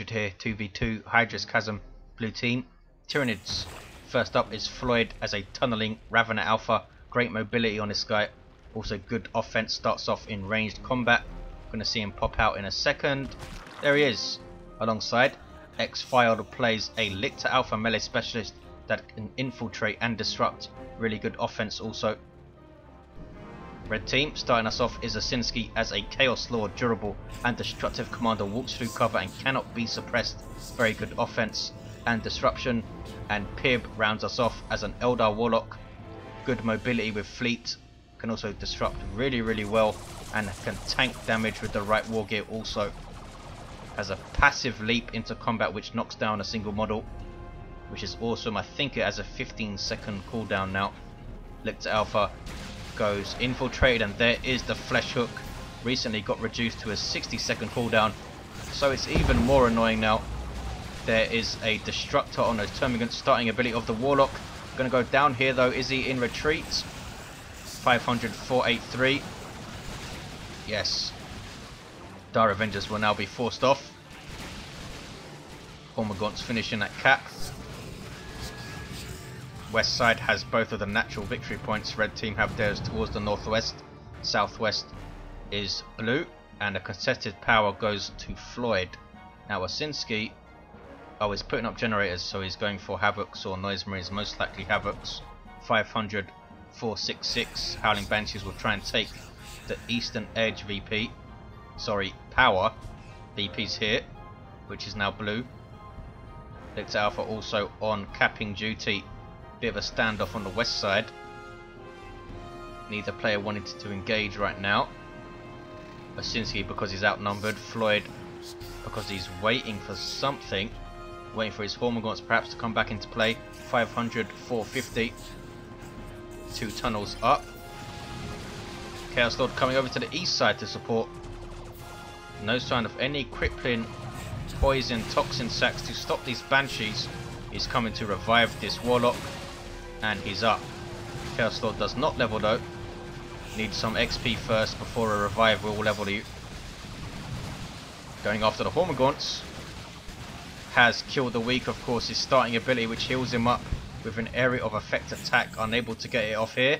100 here, 2v2, Hydris Chasm, blue team. Tyranids. First up is Floid as a tunneling Ravener Alpha. Great mobility on this guy. Also good offense, starts off in ranged combat. Going to see him pop out in a second. There he is. Alongside XPhial, who plays a Lictor Alpha melee specialist that can infiltrate and disrupt. Really good offense also. Red team, starting us off, is Osinski as a Chaos Lord, durable and destructive commander, walks through cover and cannot be suppressed. Very good offense and disruption. And Pibb rounds us off as an Eldar Warlock. Good mobility with fleet, can also disrupt really well and can tank damage with the right war gear also. Has a passive leap into combat which knocks down a single model, which is awesome. I think it has a 15-second cooldown now. Lictor Alpha goes infiltrated, and there is the flesh hook. Recently got reduced to a 60-second cooldown, so it's even more annoying now. There is a destructor on those termagants. Starting ability of the Warlock. Gonna go down here though. Is he in retreat? 500, 483. Yes. Dire Avengers will now be forced off. Hormagaunts finishing that cap. West side has both of the natural victory points. Red team have theirs towards the northwest. Southwest is blue, and a contested power goes to Floid. Now Osinski, oh, he's putting up generators, so he's going for Havocs or Noise Marines, most likely Havocs. 500, 466. Howling Banshees will try and take the eastern edge VP. Sorry, power. VP's here, which is now blue. Lictor Alpha also on capping duty. Bit of a standoff on the west side. Neither player wanted to engage right now. Osinski because he's outnumbered. Floid because he's waiting for something. Waiting for his Hormagaunts perhaps to come back into play. 500, 450. 2 tunnels up. Chaos Lord coming over to the east side to support. No sign of any crippling poison toxin sacks to stop these Banshees. He's coming to revive this Warlock. And he's up. Chaos Lord does not level though. Needs some XP first before a revive will level you. Going after the Hormagaunts. Has killed the weak, of course, his starting ability, which heals him up with an area of effect attack. Unable to get it off here.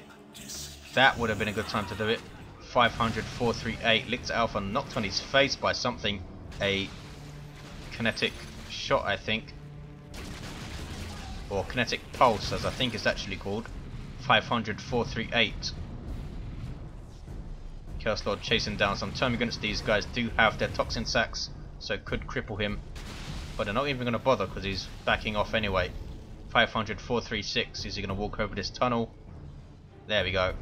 That would have been a good time to do it. 500, 438. Lictor Alpha knocked on his face by something. A kinetic shot, I think. Or kinetic pulse, as I think it's actually called. 500, 438. Chaos Lord chasing down some termagants. These guys do have their toxin sacks, so it could cripple him. But they're not even going to bother because he's backing off anyway. 500, 436. Is he going to walk over this tunnel? There we go.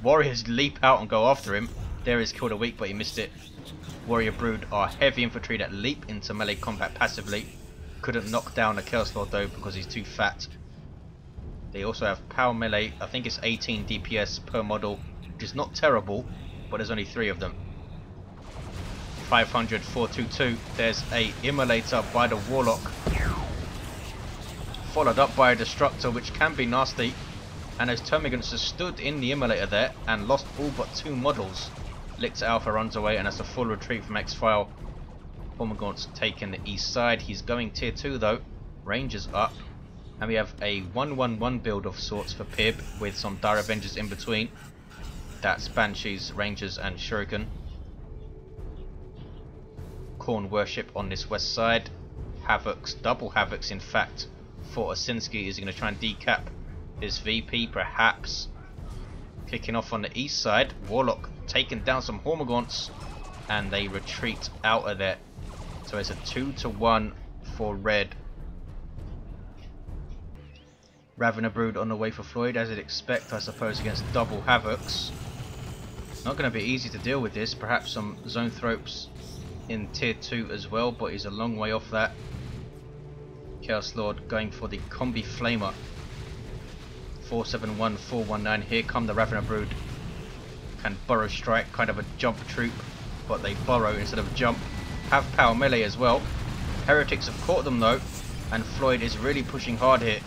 Warriors leap out and go after him. There is Kill the Weak, but he missed it. Warrior Brood are heavy infantry that leap into melee combat passively. Couldn't knock down the Chaos Lord though because he's too fat. They also have power melee. I think it's 18 DPS per model, which is not terrible, but there's only 3 of them. 500, 422. There's a Immolator by the Warlock, followed up by a Destructor, which can be nasty. And those termagants have stood in the Immolator there and lost all but 2 models. Lictor Alpha runs away, and that's a full retreat from XPhial. Hormagaunts taking the east side. He's going tier 2 though. Rangers up. And we have a 1-1-1 build of sorts for Pibb with some Dire Avengers in between. That's Banshees, Rangers and Shuriken. Khorne Worship on this west side. Havocs, double Havocs in fact, for Osinski. Is he going to try and decap this VP perhaps? Kicking off on the east side. Warlock taking down some Hormagaunts, and they retreat out of there. So it's a 2-1 for red. Ravener Brood on the way for Floid, as you'd expect, I suppose, against double Havocs. Not going to be easy to deal with this. Perhaps some Zoanthropes in tier 2 as well, but he's a long way off that. Chaos Lord going for the Combi Flamer. 471, 419. Here come the Ravener Brood. Can burrow strike, kind of a jump troop, but they burrow instead of jump. Have power melee as well. Heretics have caught them though, and Floid is really pushing hard here.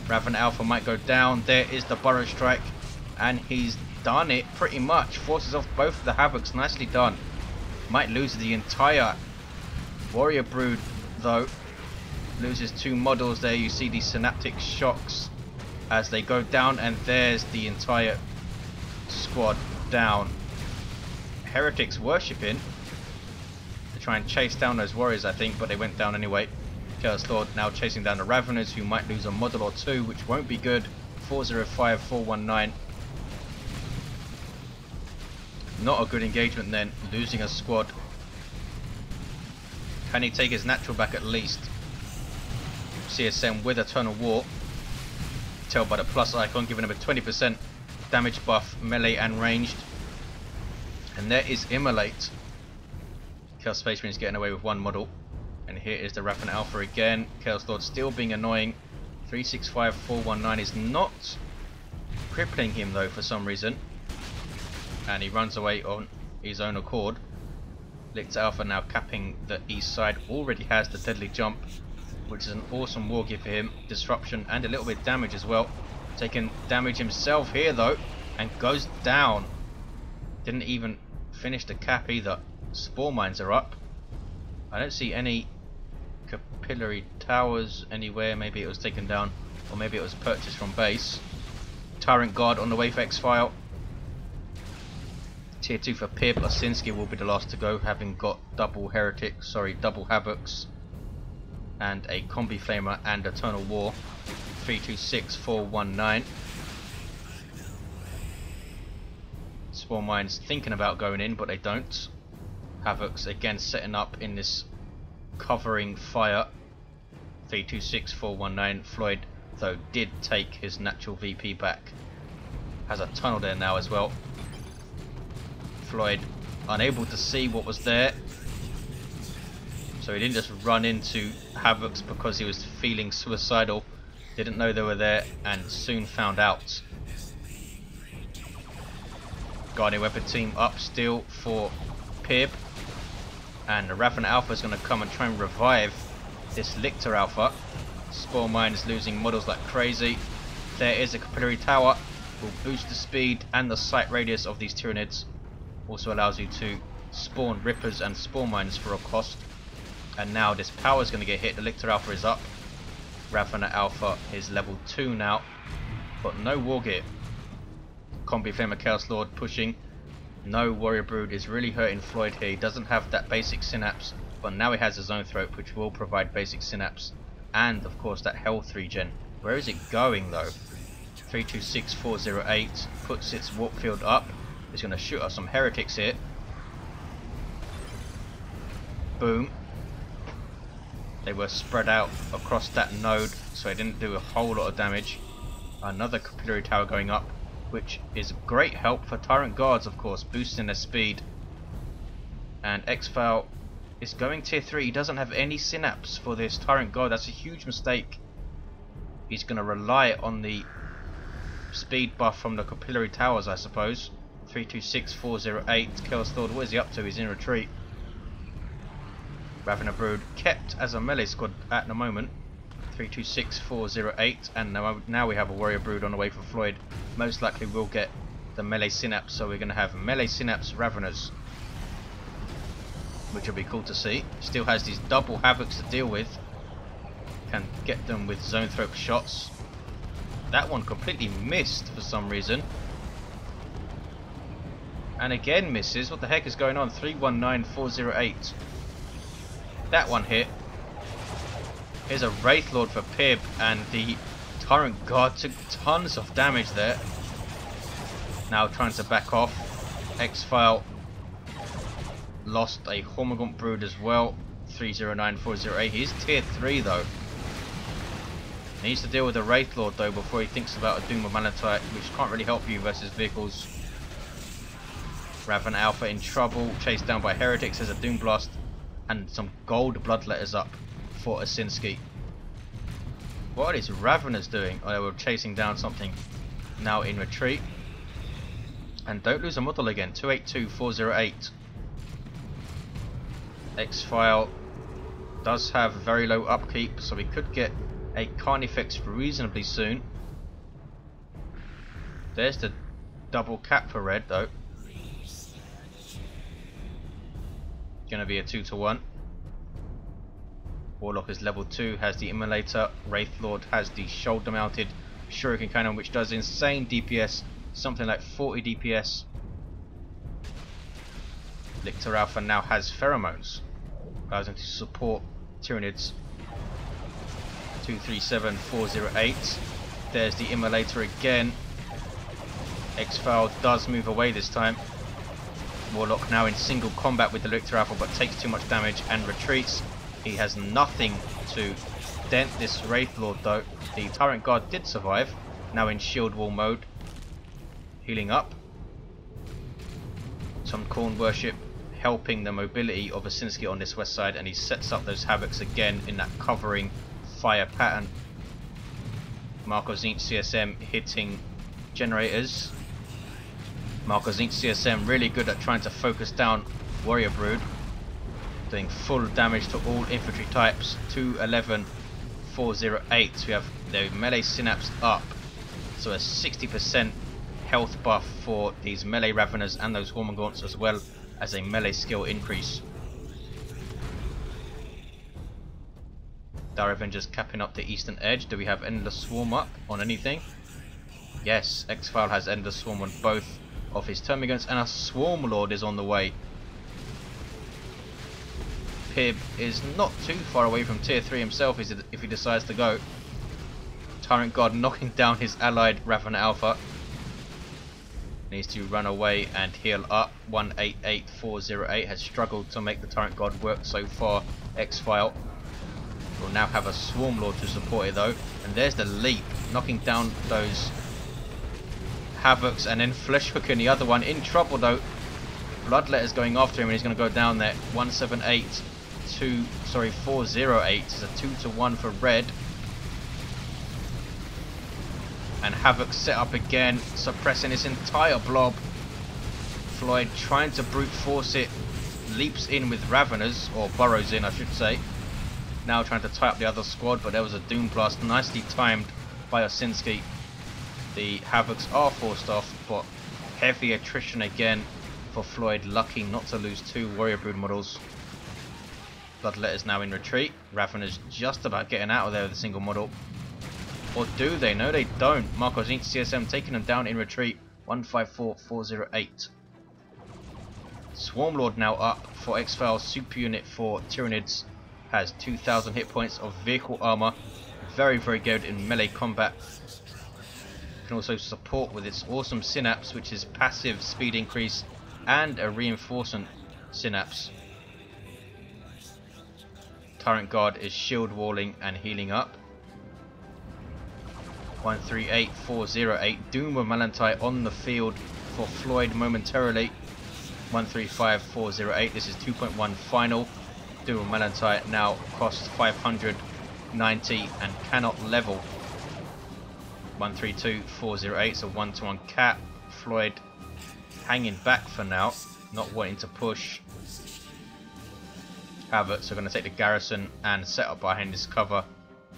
Ravener Alpha might go down. There is the burrow strike, and he's done it pretty much. Forces off both of the Havocs. Nicely done. Might lose the entire Warrior Brood, though, loses 2 models there. You see these synaptic shocks as they go down, and there's the entire squad down. Heretics worshipping to try and chase down those warriors, I think, but they went down anyway. Chaos Lord now chasing down the Raveners, who might lose a model or 2, which won't be good. 405, 419. Not a good engagement then, losing a squad. Can he take his natural back at least? CSM with Eternal War. Tell by the plus icon, giving him a 20% damage buff, melee and ranged. And there is Immolate. Chaos Space Marine is getting away with 1 model. And here is the Raven Alpha again. Chaos Lord still being annoying. 365, 419 is not crippling him though for some reason. And he runs away on his own accord. Lictor Alpha now capping the east side. Already has the deadly jump, which is an awesome war gear for him. Disruption and a little bit of damage as well. Taking damage himself here though, and goes down. Didn't even finish the cap either. Spore mines are up. I don't see any capillary towers anywhere. Maybe it was taken down, or maybe it was purchased from base. Tyrant Guard on the way for XPhial. Tier 2 for Pibb. Osinski will be the last to go, having got double double Havocs and a Combi Flamer and Eternal War. 326, 419. Spore Mines thinking about going in, but they don't. Havocs again setting up in this covering fire. 326, 419. Floid, though, did take his natural VP back. Has a tunnel there now as well. Floyd unable to see what was there, so he didn't just run into Havocs because he was feeling suicidal. Didn't know they were there and soon found out. Guardian Weapon team up still for Pibb, and the Raven Alpha is going to come and try and revive this Lictor Alpha. Spore Mine is losing models like crazy. There is a Capillary Tower, will boost the speed and the sight radius of these Tyranids. Also allows you to spawn Rippers and Spore Mines for a cost. And now this power is going to get hit. The Lictor Alpha is up. Ravener Alpha is level 2 now, but no war gear. Combi Flamer Chaos Lord pushing. No Warrior Brood is really hurting Floyd here. He doesn't have that basic synapse, but now he has his own throat, which will provide basic synapse. And of course that health regen. Where is it going though? 326, 408 puts its warp field up. It's going to shoot us some heretics here. Boom. They were spread out across that node, so it didn't do a whole lot of damage. Another Capillary Tower going up, which is great help for Tyrant Guards, of course, boosting their speed. And XPhial is going tier 3. He doesn't have any synapse for this Tyrant Guard. That's a huge mistake. He's going to rely on the speed buff from the Capillary Towers, I suppose. 326, 408. Chaos Lord, what is he up to? He's in retreat. Ravener Brood kept as a melee squad at the moment. 326, 408. And now we have a Warrior Brood on the way for Floyd. Most likely we'll get the melee synapse, so we're going to have melee synapse Raveners, which will be cool to see. Still has these double Havocs to deal with. Can get them with zone throat shots. That one completely missed for some reason. And again misses. What the heck is going on? 319, 408. That one hit. Here's a Wraith Lord for Pibb, and the Tyrant Guard took tons of damage there. Now trying to back off. XPhial lost a Hormigaunt Brood as well. 309, 408. He's tier 3 though. He needs to deal with the Wraith Lord though before he thinks about a Doom of Malachite, which can't really help you versus vehicles. Raven Alpha in trouble, chased down by Heretics. There's a Doom Blast and some gold Bloodletters up for Osinski. What are these Raveners doing? Oh, they were chasing down something. Now in retreat. And don't lose a model again. 282, 408. XPhial does have very low upkeep, so we could get a Carnifex reasonably soon. There's the double cap for red though. Gonna be a 2-to-1. Warlock is level 2, has the Immolator. Wraithlord has the shoulder mounted Shuriken Cannon, which does insane DPS, something like 40 DPS. Lictor Alpha now has Pheromones, allows him to support Tyranids. 237408. There's the Immolator again. XPhial does move away this time. Warlock now in single combat with the Lictor Alpha, but takes too much damage and retreats. He has nothing to dent this Wraithlord though. The Tyrant Guard did survive, now in shield wall mode. Healing up. Some Khorne worship helping the mobility of Osinski on this west side, and he sets up those Havocs again in that covering fire pattern. Marco Zinc CSM hitting generators. Marco Zinc CSM really good at trying to focus down Warrior Brood, doing full damage to all infantry types. 211,408. We have the melee synapse up, so a 60% health buff for these melee Raveners and those Hormagaunts, as well as a melee skill increase. Dire Avengers capping up the eastern edge. Do we have Endless Swarm up on anything? Yes, XPhial has Endless Swarm on both of his Termagants, and a Swarm Lord is on the way. Pibb is not too far away from tier 3 himself if he decides to go. Tyrant Guard knocking down his allied Ravener Alpha. Needs to run away and heal up. 188408 has struggled to make the Tyrant Guard work so far. XPhial will now have a Swarm Lord to support it though. And there's the leap, knocking down those Havocs, and then Flesh Hook in the other one. In trouble though. Bloodletter's going after him and he's going to go down there. 408 is a 2-to-1 for red. And Havoc set up again, suppressing this entire blob. Floyd trying to brute force it, leaps in with Raveners, or burrows in I should say. Now trying to tie up the other squad, but there was a Doom Blast nicely timed by Osinski. The Havocs are forced off, but heavy attrition again for Floyd, lucky not to lose 2 Warrior Brood models. Bloodletter's now in retreat. Ravener's just about getting out of there with a single model. Or do they? No, they don't. Marco Zinc CSM taking them down in retreat. 154408. Swarmlord now up for XPhial. Super unit for Tyranids has 2000 hit points of vehicle armor. Very, very good in melee combat. Can also support with its awesome synapse, which is passive speed increase and a reinforcement synapse. Tyrant Guard is shield walling and healing up. 138408. Doom of Malantite on the field for Floyd momentarily. 135408. This is 2.1 final. Doom of Malantite now costs 590 and cannot level. 132408. So 1-to-1 cap. Floyd hanging back for now, not wanting to push. Havocs are going to take the garrison and set up behind this cover.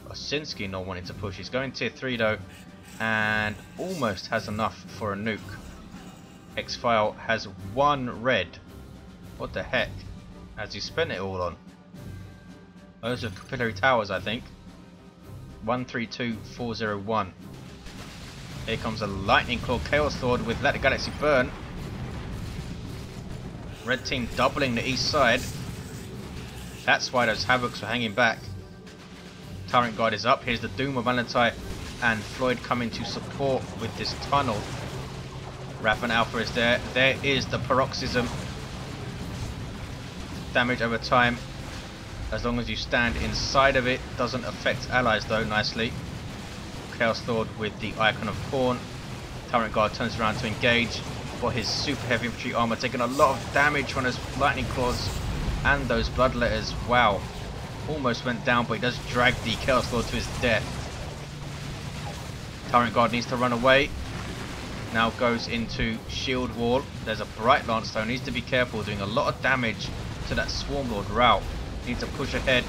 Osinski not wanting to push. He's going tier 3 though, and almost has enough for a nuke. XPhial has 1 red. What the heck has he spent it all on? Those are capillary towers, I think. 132401. Here comes a Lightning Claw Chaos Sword with Let the Galaxy Burn. Red team doubling the east side. That's why those Havocs were hanging back. Tyrant Guard is up. Here's the Doom of Valentine and Floyd coming to support with this tunnel. Raven Alpha is there. There is the Paroxysm. Damage over time, as long as you stand inside of it. Doesn't affect allies though, nicely. Chaos Lord with the Icon of Khorne. Tyrant Guard turns around to engage, but his super heavy infantry armor taking a lot of damage from those Lightning Claws and those Bloodletters. Wow. Almost went down, but he does drag the Chaos Lord to his death. Tyrant Guard needs to run away. Now goes into shield wall. There's a Bright Lance though, needs to be careful, doing a lot of damage to that Swarm Lord route. Needs to push ahead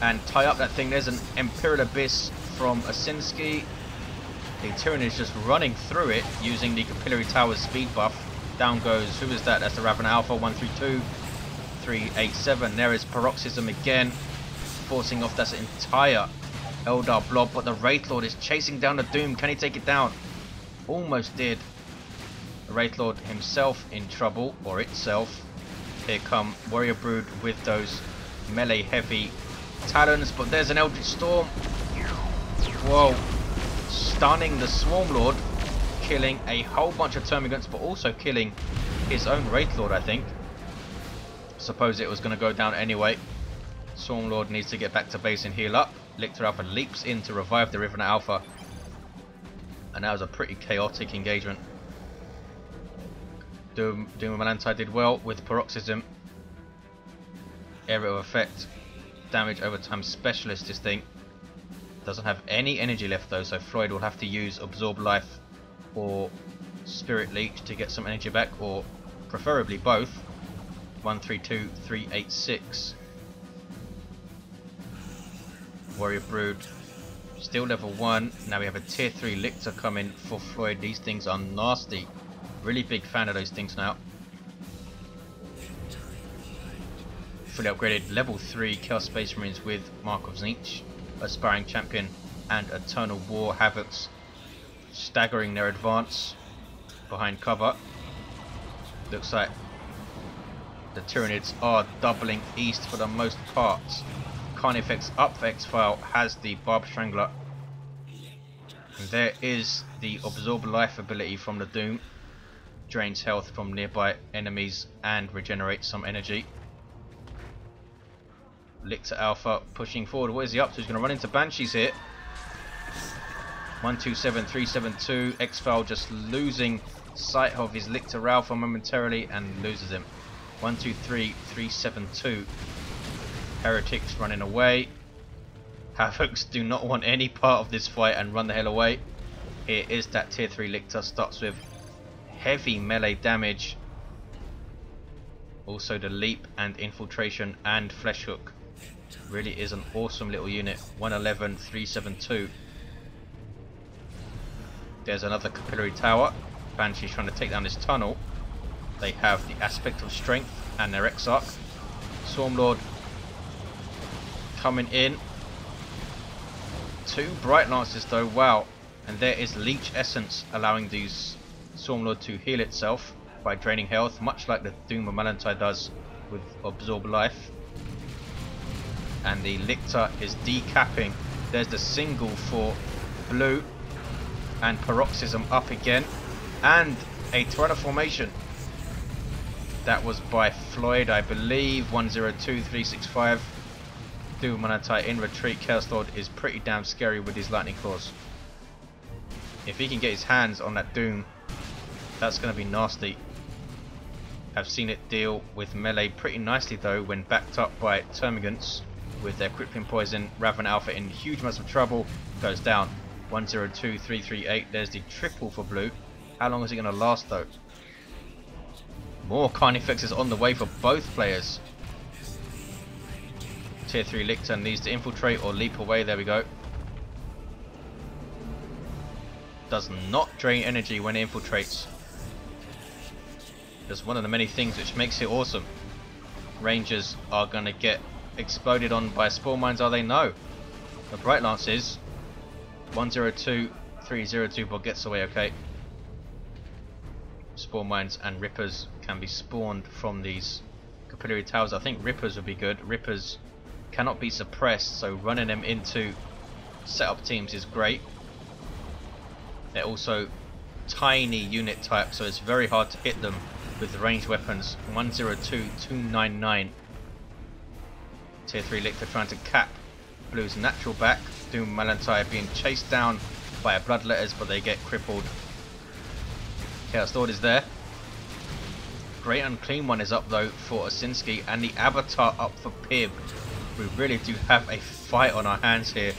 and tie up that thing. There's an Imperial Abyss from Osinski. The Tyranid is just running through it using the Capillary Tower's speed buff. Down goes, who is that? That's the Raven Alpha. 132387. There is Paroxysm again. forcing off that entire Eldar blob, but the Wraith Lord is chasing down the Doom. Can he take it down? Almost did. The Wraith Lord himself in trouble, or itself. Here come Warrior Brood with those melee heavy talons, but there's an Eldritch Storm. Whoa. Stunning the Swarm Lord, killing a whole bunch of Termagants, but also killing his own Wraith Lord, I think. Suppose it was going to go down anyway. Swarm Lord needs to get back to base and heal up. Lictor Alpha leaps in to revive the Revenant Alpha. And that was a pretty chaotic engagement. Doom Malantai did well with Paroxysm. Area of Effect. Damage over time specialist, this thing. Doesn't have any energy left though, so Floid will have to use Absorb Life or Spirit Leech to get some energy back, or preferably both. 132, 386. Warrior Brood still level 1. Now we have a tier 3 Lictor coming for Floid. These things are nasty. Really big fan of those things now. Fully upgraded level 3 Chaos Space Marines with Mark of Tzeentch, Aspiring Champion and Eternal War Havocs, staggering their advance behind cover. Looks like the Tyranids are doubling east for the most part. Carnifex up for XPhial has the Barb Strangler. And there is the Absorb Life ability from the Doom. Drains health from nearby enemies and regenerates some energy. Lictor Alpha pushing forward. What is he up to? He's going to run into Banshees here. 127, 372. XPhial just losing sight of his Lictor Alpha momentarily and loses him. 123, 372. Heretics running away. Havocs do not want any part of this fight and run the hell away. Here is that tier 3 Lictor. Starts with heavy melee damage. Also the leap and infiltration and flesh hook. Really is an awesome little unit. 111, 372. There's another capillary tower. Banshee's trying to take down this tunnel. They have the aspect of strength and their Exarch. Swarm Lord coming in. 2 Bright Lances though, wow. And there is Leech Essence allowing these Swarm Lord to heal itself by draining health, much like the Doom of Malantai does with Absorb Life. And the Lictor is decapping. There's the single for blue. And Paroxysm up again. And a Tyrannoformation. That was by Floid, I believe. 102, 365. Doom Malantai in retreat. Chaos Lord is pretty damn scary with his Lightning Claws. If he can get his hands on that Doom, that's going to be nasty. I've seen it deal with melee pretty nicely though when backed up by Termagants with their Crippling Poison. Revenant Alpha in huge amounts of trouble. Goes down. 102, 338. There's the triple for blue. How long is it going to last though? More Carnifexes on the way for both players. Tier 3 Lictor needs to infiltrate or leap away. There we go. Does not drain energy when it infiltrates. That's one of the many things which makes it awesome. Rangers are going to get exploded on by Spore Mines, are they? No. The Bright Lances. 102, 302, but gets away okay. Spore Mines and Rippers can be spawned from these capillary towers. I think Rippers would be good. Rippers cannot be suppressed, so running them into setup teams is great. They're also tiny unit type, so it's very hard to hit them with ranged weapons. 102, 299. Tier 3 Lictor trying to cap Blue's natural back. Doom Malantai being chased down by a Bloodletters, but they get crippled. Chaos Lord is there. Great Unclean One is up though for Osinski, and the Avatar up for Pibb. We really do have a fight on our hands here.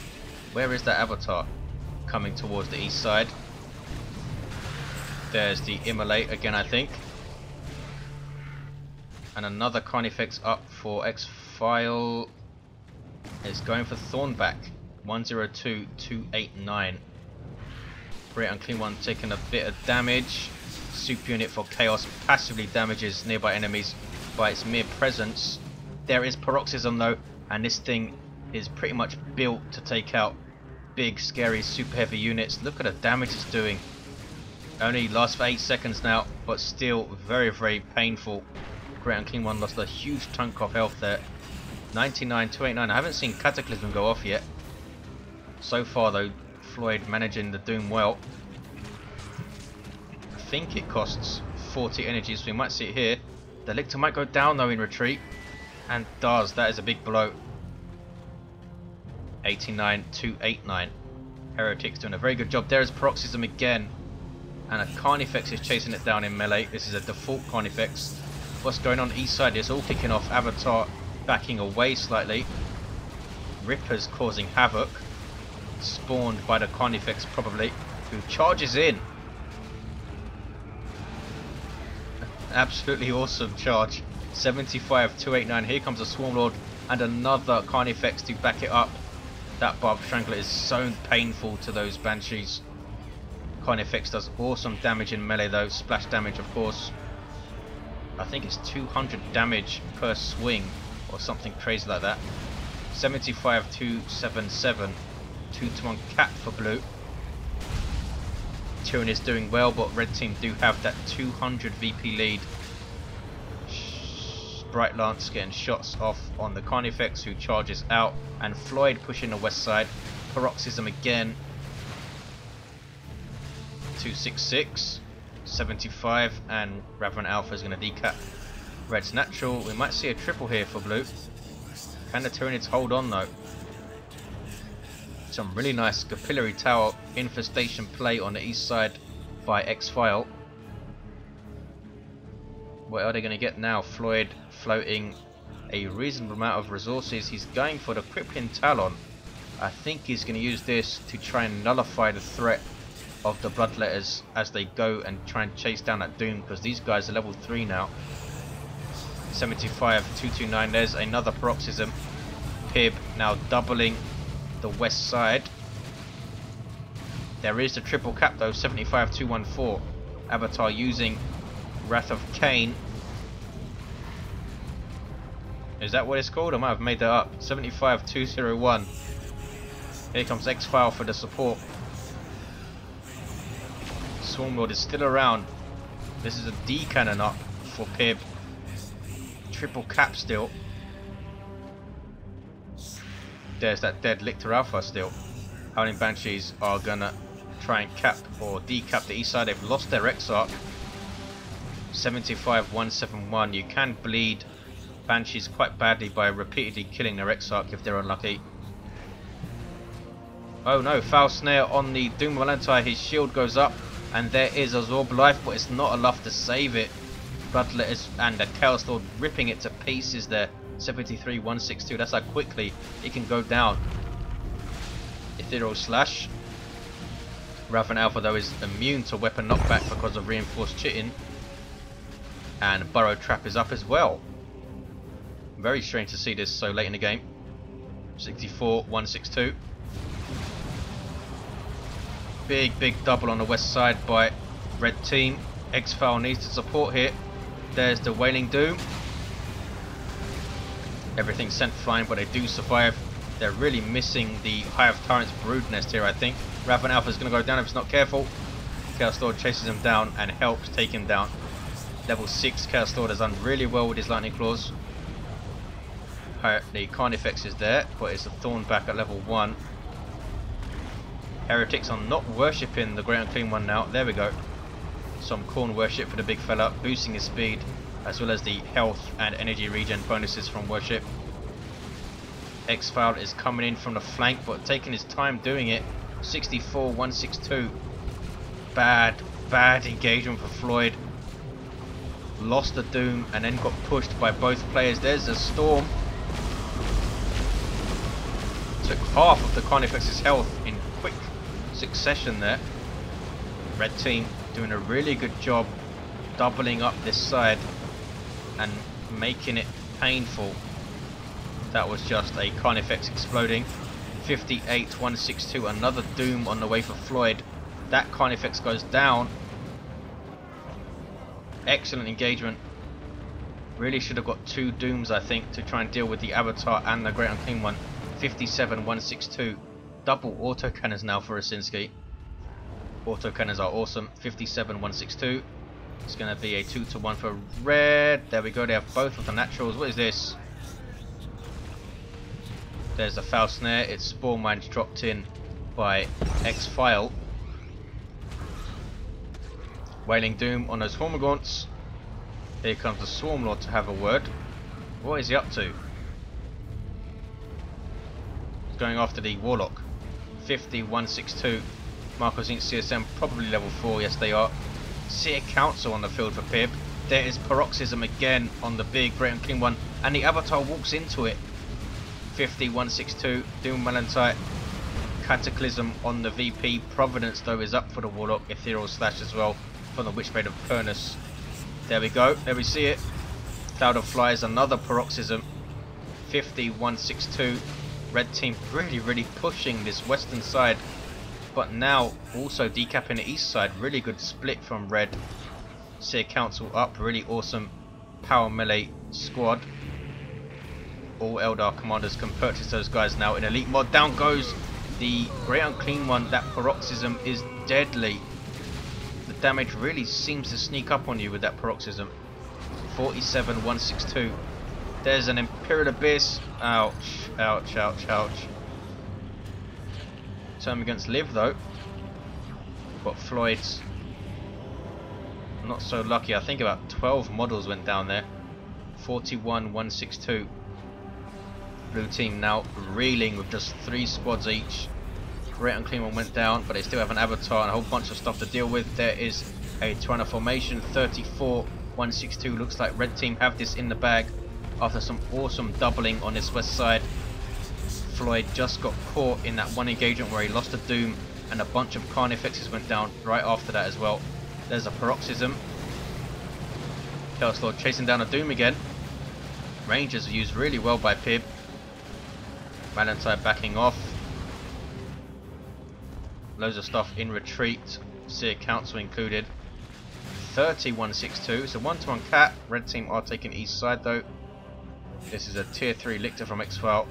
Where is that Avatar? Coming towards the east side. There's the Immolate again, I think. And another Carnifex up for XPhial. It's going for Thornback. 102, 289. Great Unclean One taking a bit of damage. Super unit for Chaos passively damages nearby enemies by its mere presence. There is Paroxysm though, and this thing is pretty much built to take out big, scary, super heavy units. Look at the damage it's doing. Only lasts for 8 seconds now, but still very, very painful. Great Unclean One lost a huge chunk of health there. 99, 289. I haven't seen Cataclysm go off yet. So far though, Floid managing the Doom well. I think it costs 40 energy, so we might see it here. The Lictor might go down though in retreat, and does. That is a big blow. 89, 289. Heretics doing a very good job. There is Paroxysm again, and a Carnifex is chasing it down in melee. This is a default Carnifex. What's going on east side? It's all kicking off. Avatar backing away slightly. Ripper's causing havoc. Spawned by the Carnifex probably, who charges in. Absolutely awesome charge. 75, 289. Here comes a Swarm Lord and another Carnifex to back it up. That Barb Strangler is so painful to those Banshees. Carnifex does awesome damage in melee though. Splash damage of course. I think it's 200 damage per swing or something crazy like that. 75, 277. 2-to-1 cap for blue. Tyranid is doing well, but red team do have that 200 VP lead. Bright Lance getting shots off on the Carnifex, who charges out, and Floyd pushing the west side. Paroxysm again. 266, 75, and Raven Alpha is going to decap red's natural. We might see a triple here for blue. Can the Tyranids hold on though? Some really nice capillary tower infestation play on the east side by XPhial. What are they going to get now? Floyd floating a reasonable amount of resources. He's going for the Crippling Talon. I think he's going to use this to try and nullify the threat of the Bloodletters as they go and try and chase down that Doom, because these guys are level 3 now. 75, 229. There's another Paroxysm. Pibb now doubling the west side. There is the triple cap though. 75, 214. Avatar using Wrath of Cain. Is that what it's called? I might have made that up. 75, 201. Here comes XPhial for the support. Swarmlord is still around. This is a D cannon up for Pibb. Triple cap still. There's that dead Lictor Alpha still. Howling Banshees are gonna try and cap or decap the east side. They've lost their Exarch. 75, 171. You can bleed Banshees quite badly by repeatedly killing their Exarch if they're unlucky. Oh no, foul snare on the Doom Valentai. His shield goes up, and there is a Zorb life, but it's not enough to save it. Bloodletters and the Chaos Lord ripping it to pieces there. 73, 162. That's how quickly it can go down. Ethereal Slash. Raven Alpha though is immune to weapon knockback because of reinforced chitting. And Burrow Trap is up as well. Very strange to see this so late in the game. 64, 162. Big double on the west side by red team. XPhial needs to support here. There's the Wailing Doom. Everything's sent flying, but they do survive. They're really missing the Hive Tyrant's brood nest here, I think. Raven Alpha is going to go down if it's not careful. Chaos Lord chases him down and helps take him down. Level 6 Chaos Lord has done really well with his Lightning Claws. The Carnifex is there, but it's a Thorn back at level 1. Heretics are not worshipping the Great Unclean One now. There we go. Some Corn worship for the big fella, boosting his speed, as well as the health and energy regen bonuses from worship. XPhial is coming in from the flank, but taking his time doing it. 64, 162. Bad engagement for Floyd. Lost the Doom and then got pushed by both players. There's a Storm. Took half of the Carnifex's health in quick succession there. Red team doing a really good job doubling up this side and making it painful. That was just a Carnifex exploding. 58, 162. Another Doom on the way for Floyd. That Carnifex goes down. Excellent engagement. Really should have got 2 Dooms, I think, to try and deal with the Avatar and the Great Unclean One. 57-162. Double autocannons now for Osinski. Autocannons are awesome. 57-162. It's going to be a 2-to-1 for red. There we go, they have both of the naturals. What is this? There's a foul snare. It's spawn mines dropped in by XPhial. Wailing Doom on those Hormagaunts. Here comes the Swarm Lord to have a word. What is he up to? He's going after the Warlock. 50-162. Marcos Inc. CSM probably level 4. Yes, they are. Seer Council on the field for Pibb. There is Paroxysm again on the big Great Unclean one, and the Avatar walks into it. 50-162. Doom Malantite. Cataclysm on the VP. Providence though is up for the Warlock. Ethereal Slash as well from the Witchblade of Pernus. There we go. There we see it. Cloud of Flies. Another Paroxysm. 50-162. Red team really pushing this western side, but now also decapping the east side. Really good split from red. Seer Council up. Really awesome power melee squad. All Eldar commanders can purchase those guys now in elite mod. Down goes the Great Unclean one. That Paroxysm is deadly. The damage really seems to sneak up on you with that Paroxysm. 47-162. There's an Imperial Abyss. Ouch, ouch, ouch, ouch. Turn against Liv though. But Floyd's not so lucky. I think about 12 models went down there. 41-162. Blue team now reeling with just 3 squads each. Great Unclean one went down, but they still have an Avatar and a whole bunch of stuff to deal with. There is a Tyranno formation. 34-162. Looks like red team have this in the bag after some awesome doubling on this west side. Floyd just got caught in that one engagement where he lost a Doom, and a bunch of Carnifexes went down right after that as well. There's a Paroxysm. Chaos Lord chasing down a Doom again. Rangers are used really well by Pibb. Valentine backing off. Loads of stuff in retreat. Seer Council included. 30-162. It's a 1-to-1 cat. Red team are taking east side though. This is a tier 3 Lictor from XPhial.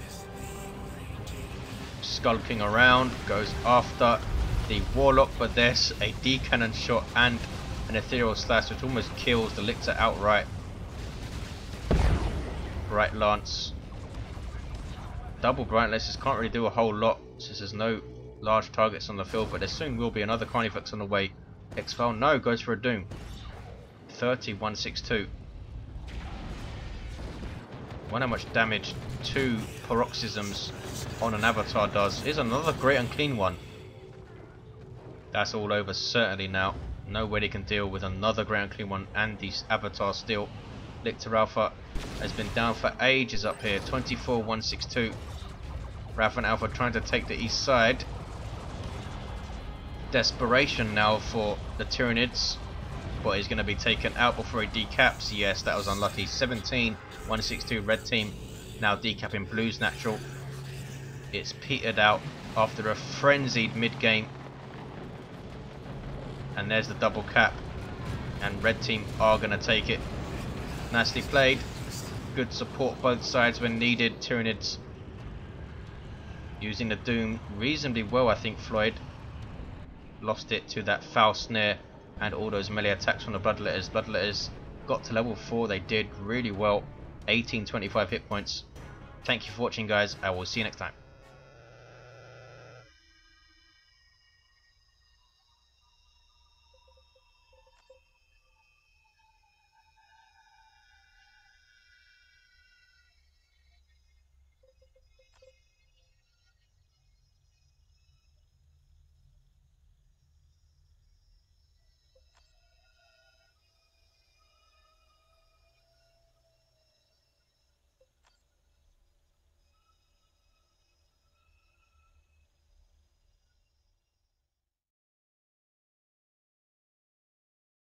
Skulking around. Goes after the Warlock, but there's a D-cannon shot and an Ethereal Slash which almost kills the Lictor outright. Bright Lance. Double Bright Lances can't really do a whole lot since there's no large targets on the field, but there soon will be another Carnifex on the way. XPhial no, goes for a Doom. 30-162. Wonder how much damage 2 Paroxysms on an Avatar does. Here's another Great Unclean one. That's all over certainly now. No way they can deal with another Great Unclean one and these Avatars still. Lictor Alpha has been down for ages up here. 24-162. Raven Alpha trying to take the east side. Desperation now for the Tyranids, but he's going to be taken out before he decaps. Yes, that was unlucky. 17-162 red team now decapping blue's natural. It's petered out after a frenzied mid game, and there's the double cap, and red team are going to take it. Nicely played. Good support both sides when needed. Tyranids using the Doom reasonably well. I think Floyd lost it to that foul snare and all those melee attacks from the Bloodletters. Bloodletters got to level 4. They did really well. 1825 hit points. Thank you for watching guys. I will see you next time.